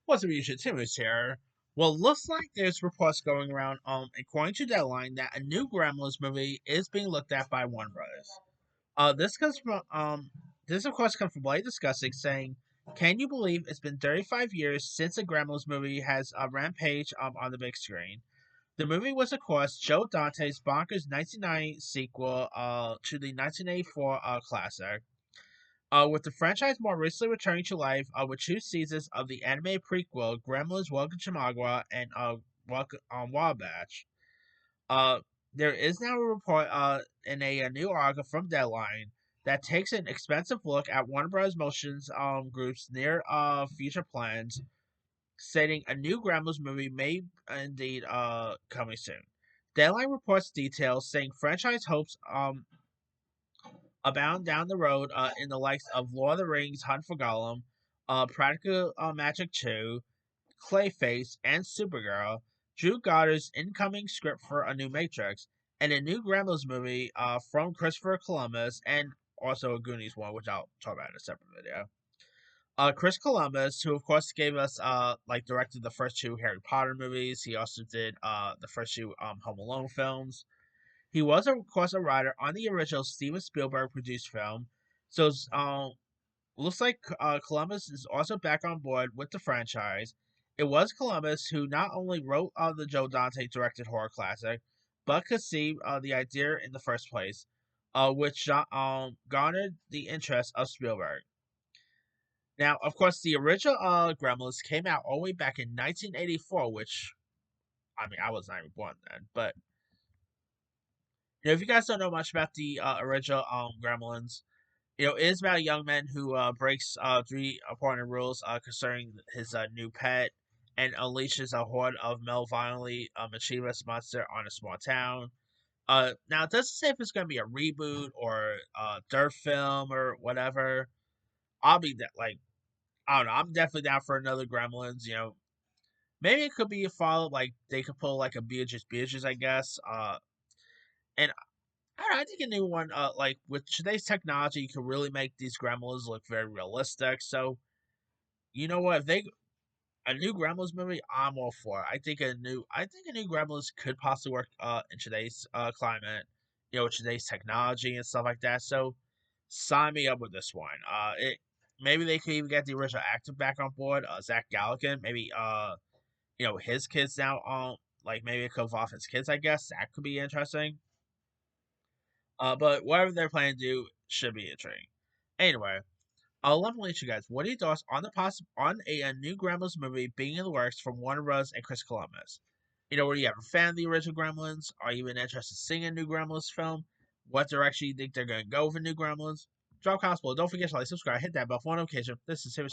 What's up, YouTube? Tim is here. Well, looks like there's reports going around, according to Deadline, that a new Gremlins movie is being looked at by Warner Brothers. This of course comes from Blade Discussing, saying, "Can you believe it's been 35 years since a Gremlins movie has a rampage on the big screen?" The movie was, of course, Joe Dante's bonkers 1990 sequel to the 1984 classic. With the franchise more recently returning to life with two seasons of the anime prequel, Gremlins Welcome to Magua and Welcome on Wabash. Uh, there is now a report in a new article from Deadline that takes an expensive look at Warner Bros. Motion's group's near future plans, stating a new Gremlins movie may indeed coming soon. Deadline reports details saying franchise hopes abound down the road in the likes of Lord of the Rings, Hunt for Gollum, Practical Magic 2, Clayface, and Supergirl, Drew Goddard's incoming script for a new Matrix, and a new Gremlins movie from Christopher Columbus, and also a Goonies one, which I'll talk about in a separate video. Chris Columbus, who of course gave us directed the first two Harry Potter movies. He also did the first two Home Alone films. He was, of course, a writer on the original Steven Spielberg produced film. So, looks like Columbus is also back on board with the franchise. It was Columbus who not only wrote the Joe Dante directed horror classic, but conceived the idea in the first place, which garnered the interest of Spielberg. Now, of course, the original Gremlins came out all the way back in 1984, which, I mean, I was not even born then, but if you guys don't know much about the original Gremlins, it is about a young man who breaks three important rules concerning his new pet and unleashes a horde of male-violently mischievous monster on a small town. Now, it doesn't say if it's going to be a reboot or a dirt film or whatever. I'll be that I don't know. I'm definitely down for another Gremlins. Maybe it could be a follow. Like they could pull like a Beatrice, I guess. And I don't know, I think a new one, with today's technology, you can really make these Gremlins look very realistic. So, you know what? If they a new Gremlins movie, I'm all for it. I think a new Gremlins could possibly work in today's climate, with today's technology and stuff like that. So, sign me up with this one. It maybe they could even get the original actor back on board, Zach Galligan. Maybe his kids now like maybe it could involve his kids. I guess that could be interesting. But whatever they're planning to do should be intriguing. Anyway, I'll love to let you guys. What are your thoughts on a new Gremlins movie being in the works from Warner Bros. And Chris Columbus? Were you ever a fan of the original Gremlins? Are you even interested in seeing a new Gremlins film? What direction you think they're going to go with a new Gremlins? Drop comments below. Don't forget to like, subscribe, hit that bell for notification. This is Serious.